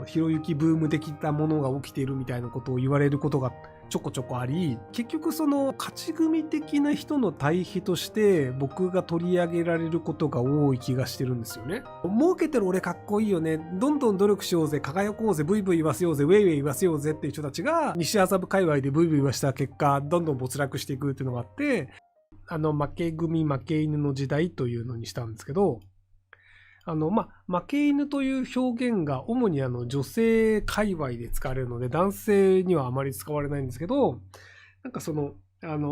ひろゆきブーム的なものが起きているみたいなことを言われることがちょこちょこあり、結局その勝ち組的な人の対比として僕が取り上げられることが多い気がしてるんですよね。儲けてる俺かっこいいよね、どんどん努力しようぜ、輝こうぜ、ブイブイ言わせようぜ、ウェイウェイ言わせようぜっていう人たちが西麻布界隈でブイブイ言わした結果、どんどん没落していくっていうのがあって、負け組負け犬の時代というのにしたんですけど、負け犬という表現が主に女性界隈で使われるので、男性にはあまり使われないんですけど、なんか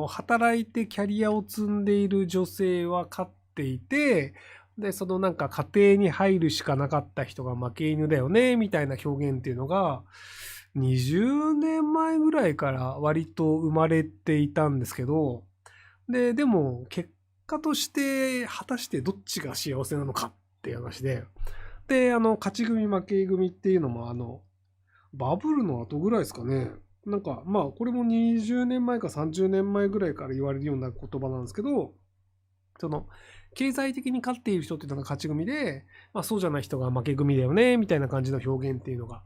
働いてキャリアを積んでいる女性は勝っていて、で、なんか家庭に入るしかなかった人が負け犬だよね、みたいな表現っていうのが、20年前ぐらいから割と生まれていたんですけど、でも結果として果たしてどっちが幸せなのかっていう話で、勝ち組負け組っていうのもバブルの後ぐらいですかね。なんかこれも20年前か30年前ぐらいから言われるような言葉なんですけど、経済的に勝っている人っていうのが勝ち組で、そうじゃない人が負け組だよねみたいな感じの表現っていうのが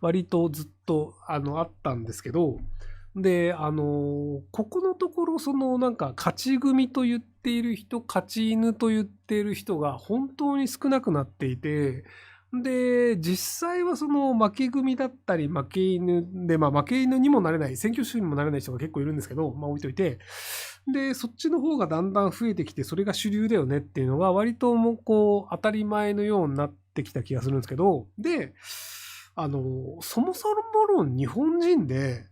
割とずっとあったんですけど、でここのところなんか勝ち組と言っている人、勝ち犬と言っている人が本当に少なくなっていて、で実際は負け組だったり負け犬で、負け犬にもなれない、選挙主にもなれない人が結構いるんですけど、置いといて、でそっちの方がだんだん増えてきて、それが主流だよねっていうのが割ともう当たり前のようになってきた気がするんですけど、でそもそも論日本人で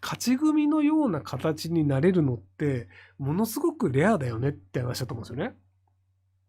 勝ち組のような形になれるのってものすごくレアだよねって話だと思うんですよね。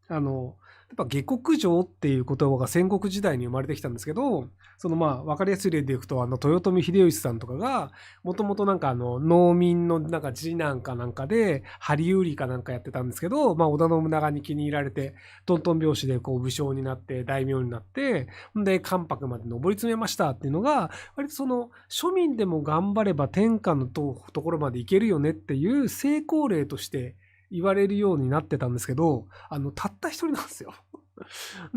やっぱ下克上っていう言葉が戦国時代に生まれてきたんですけど、分かりやすい例でいくと豊臣秀吉さんとかがもともとなんか農民のなんか次男かなんかで針売りかなんかやってたんですけど、織田信長に気に入られてトントン拍子でこう武将になって大名になって、で関白まで上り詰めましたっていうのが割と庶民でも頑張れば天下のところまでいけるよねっていう成功例として言われるようになってたんですけど、たった一人なんですよ。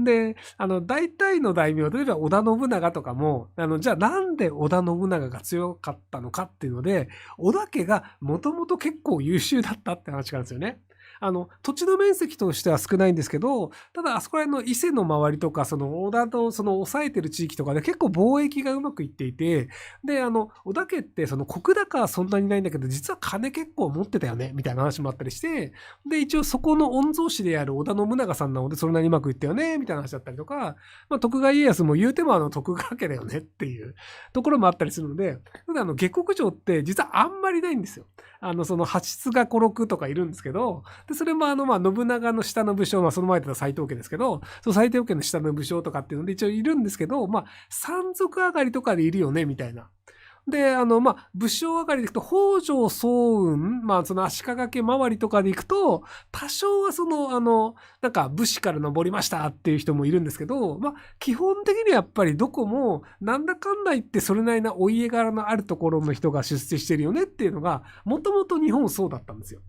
で、大体の大名、例えば織田信長とかも、じゃあなんで織田信長が強かったのかっていうので、織田家がもともと結構優秀だったって話があるんですよね。土地の面積としては少ないんですけど、ただあそこら辺の伊勢の周りとか、織田と抑えてる地域とかで結構貿易がうまくいっていて、で、織田家って石高はそんなにないんだけど、実は金結構持ってたよね、みたいな話もあったりして、で、一応そこの御曹司である織田信長さんなので、それなりにうまくいったよね、みたいな話だったりとか、徳川家康も言うても徳川家だよねっていうところもあったりするので、下克上って実はあんまりないんですよ。派出が5、6とかいるんですけど、でそれも信長の下の武将、その前だった斎藤家ですけど、その斎藤家の下の武将とかっていうので一応いるんですけど、山賊上がりとかでいるよね、みたいな。で、武将上がりでいくと、北条早雲、足利家周りとかでいくと、多少はなんか武士から登りましたっていう人もいるんですけど、基本的にはやっぱりどこも、なんだかんだ言ってそれなりなお家柄のあるところの人が出世してるよねっていうのが、もともと日本そうだったんですよ。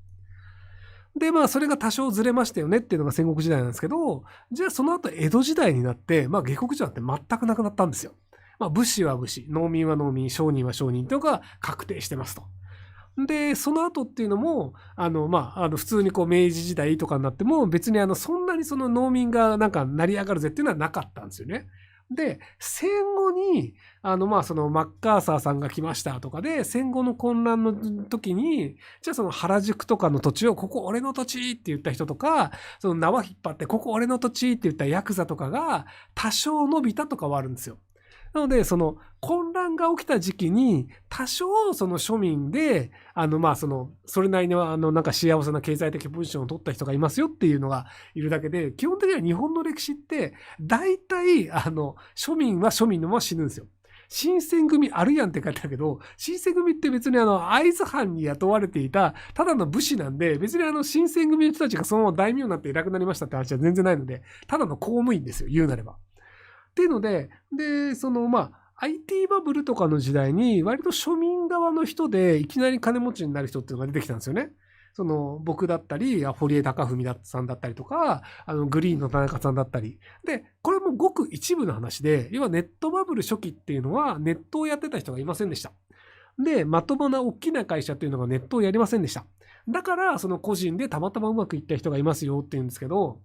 で、それが多少ずれましたよねっていうのが戦国時代なんですけど、じゃあその後江戸時代になって、下克上って全くなくなったんですよ。武士は武士、農民は農民、商人は商人というのが確定してますと。で、その後っていうのも、普通に明治時代とかになっても、別にそんなに農民がなんか成り上がるぜっていうのはなかったんですよね。で、戦後に、マッカーサーさんが来ましたとかで、戦後の混乱の時に、じゃあ原宿とかの土地を、ここ俺の土地って言った人とか、縄引っ張って、ここ俺の土地って言ったヤクザとかが、多少伸びたとかはあるんですよ。なので、混乱が起きた時期に、多少庶民で、それなりのなんか幸せな経済的ポジションを取った人がいますよっていうのがいるだけで、基本的には日本の歴史って、大体、庶民は庶民のまま死ぬんですよ。新選組あるやんって書いてあるけど、新選組って別に会津藩に雇われていたただの武士なんで、別に新選組の人たちがそのまま大名になって偉くなりましたって話は全然ないので、ただの公務員ですよ、言うなれば。っていうので、IT バブルとかの時代に割と庶民側の人でいきなり金持ちになる人っていうのが出てきたんですよね。その僕だったり、堀江貴文さんだったりとか、グリーンの田中さんだったり。で、これもごく一部の話で、要はネットバブル初期っていうのはネットをやってた人がいませんでした。で、まともな大きな会社っていうのがネットをやりませんでした。だから、その個人でたまたまうまくいった人がいますよって言うんですけど、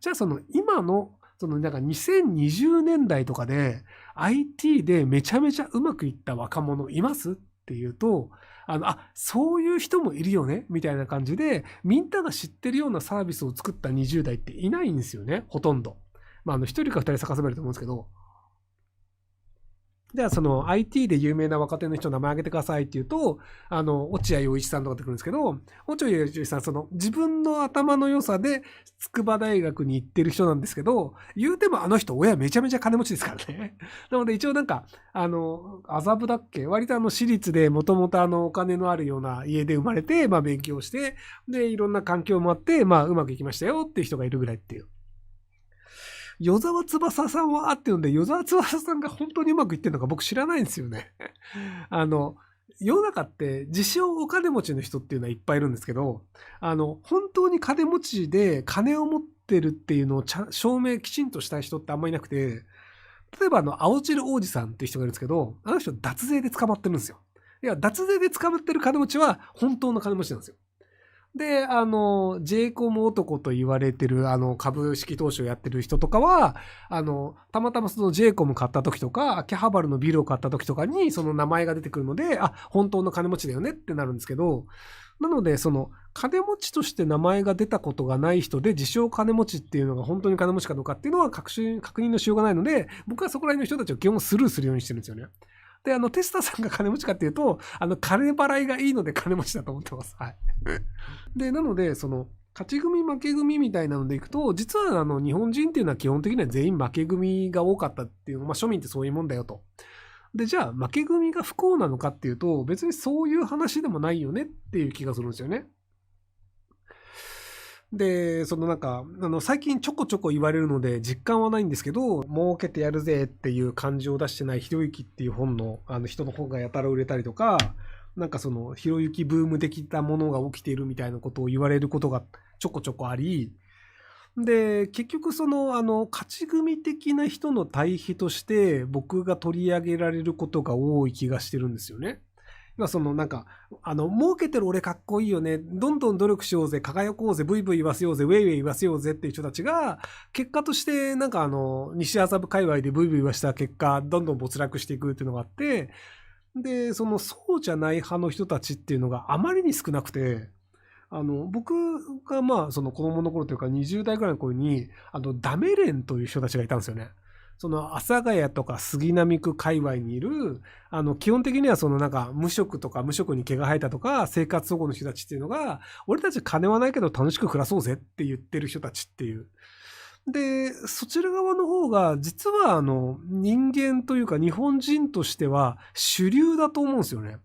じゃあその今の、そのなんか2020年代とかで IT でめちゃめちゃうまくいった若者いますっていうと、そういう人もいるよねみたいな感じで、みんなが知ってるようなサービスを作った20代っていないんですよね、ほとんど。1人か2人探せばいいと思うんですけど、じゃあその IT で有名な若手の人の名前挙げてくださいって言うと、落合陽一さんとか出てくるんですけど、落合陽一さん、その自分の頭の良さで筑波大学に行ってる人なんですけど、言うてもあの人親めちゃめちゃ金持ちですからね。なので一応なんか、麻布だっけ、割と私立でもともとお金のあるような家で生まれて、勉強して、で、いろんな環境もあって、うまくいきましたよっていう人がいるぐらいっていう。与沢翼さんはっていうので、与沢翼さんが本当にうまくいってるのか僕知らないんですよね。世の中って自称お金持ちの人っていうのはいっぱいいるんですけど、本当に金持ちで金を持ってるっていうのを証明きちんとした人ってあんまりいなくて、例えば青汁王子さんっていう人がいるんですけど、あの人脱税で捕まってるんですよ。いや、脱税で捕まってる金持ちは本当の金持ちなんですよ。で、J コム男と言われてる、株式投資をやってる人とかは、たまたまその J コム買った時とか、秋葉原のビルを買った時とかに、その名前が出てくるので、本当の金持ちだよねってなるんですけど、なので、その、金持ちとして名前が出たことがない人で、自称金持ちっていうのが本当に金持ちかどうかっていうのは確認のしようがないので、僕はそこら辺の人たちを基本スルーするようにしてるんですよね。で、テスタさんが金持ちかっていうと、金払いがいいので金持ちだと思ってます。はい。で、なので、その、勝ち組負け組みたいなのでいくと、実は日本人っていうのは基本的には全員負け組が多かったっていう、庶民ってそういうもんだよと。で、じゃあ負け組が不幸なのかっていうと、別にそういう話でもないよねっていう気がするんですよね。で、そのなんか、最近ちょこちょこ言われるので実感はないんですけど、儲けてやるぜっていう感じを出してないひろゆきっていう本の、人の本がやたら売れたりとか、なんかその、ひろゆきブーム的なものが起きているみたいなことを言われることがちょこちょこあり、で、結局その、勝ち組的な人の対比として僕が取り上げられることが多い気がしてるんですよね。そのなんか、儲けてる俺かっこいいよね。どんどん努力しようぜ。輝こうぜ。ブイブイ言わせようぜ。ウェイウェイ言わせようぜっていう人たちが、結果としてなんか西麻布界隈でブイブイ言わした結果、どんどん没落していくっていうのがあって、で、そうじゃない派の人たちっていうのがあまりに少なくて、僕がその子供の頃というか20代ぐらいの頃に、ダメレンという人たちがいたんですよね。その阿佐ヶ谷とか杉並区界隈にいる、基本的にはそのなんか無職とか無職に毛が生えたとか生活保護の人たちっていうのが、俺たち金はないけど楽しく暮らそうぜって言ってる人たちっていう。で、そちら側の方が実は人間というか日本人としては主流だと思うんですよね。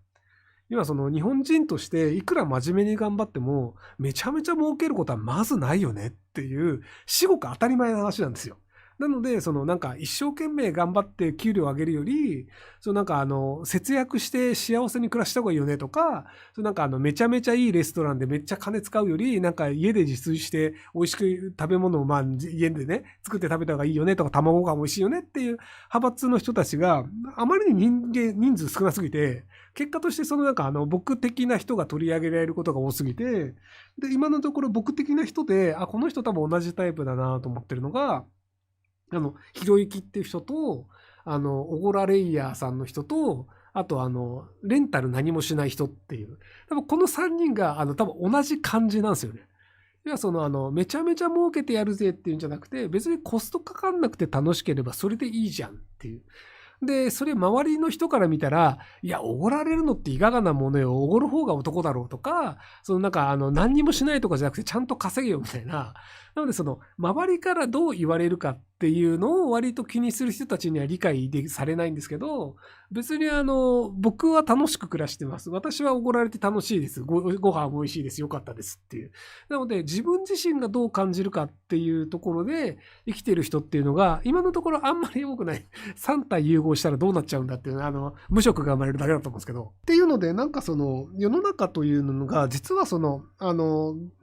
今その日本人としていくら真面目に頑張ってもめちゃめちゃ儲けることはまずないよねっていう至極当たり前の話なんですよ。なので、そのなんか一生懸命頑張って給料を上げるより、そのなんか節約して幸せに暮らした方がいいよねとか、そのなんかめちゃめちゃいいレストランでめっちゃ金使うより、なんか家で自炊して美味しく食べ物を家でね、作って食べた方がいいよねとか、卵が美味しいよねっていう派閥の人たちがあまりに人数少なすぎて、結果としてそのなんか僕的な人が取り上げられることが多すぎて、で、今のところ僕的な人で、この人多分同じタイプだなと思ってるのが、ひろゆきっていう人と、オゴラレイヤーさんの人と、あとレンタル何もしない人っていう。多分この3人が、多分同じ感じなんですよね。いや、めちゃめちゃ儲けてやるぜっていうんじゃなくて、別にコストかかんなくて楽しければそれでいいじゃんっていう。で、それ周りの人から見たら、いや、おごられるのっていかがなものよ、おごる方が男だろうとか、なんか何にもしないとかじゃなくてちゃんと稼げよみたいな、なのでその周りからどう言われるかっていうのを割と気にする人たちには理解されないんですけど、別に僕は楽しく暮らしてます。私はおごられて楽しいです。ご飯美味しいです。よかったですっていう。なので自分自身がどう感じるかっていうところで生きてる人っていうのが今のところあんまり多くない。3体融合したらどうなっちゃうんだっていう無職が生まれるだけだと思うんですけど。っていうのでなんかその世の中というのが実はその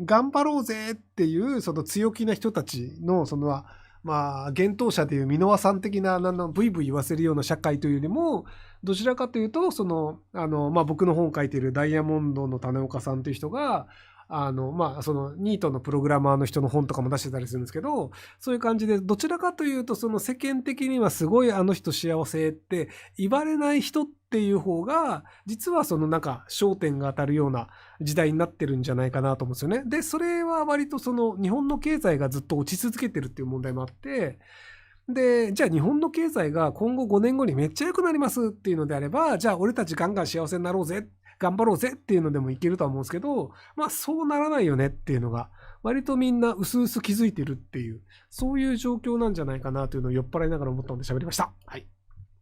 頑張ろうぜっていうその強気な人たちのそのまあ幻冬者でいう箕輪さん的なブイブイ言わせるような社会というよりもどちらかというとそのまあ僕の本を書いているダイヤモンドの種岡さんという人がまあそのニートのプログラマーの人の本とかも出してたりするんですけど、そういう感じでどちらかというとその世間的にはすごいあの人幸せって言われない人っていう方が実はそのなんか焦点が当たるような時代になってるんじゃないかなと思うんですよね。でそれは割とその日本の経済がずっと落ち続けてるっていう問題もあって、でじゃあ日本の経済が今後5年後にめっちゃ良くなりますっていうのであれば、じゃあ俺たちガンガン幸せになろうぜ頑張ろうぜっていうのでもいけるとは思うんですけど、まあそうならないよねっていうのが割とみんな薄々気づいてるっていう、そういう状況なんじゃないかなというのを酔っ払いながら思ったので喋りました。はい。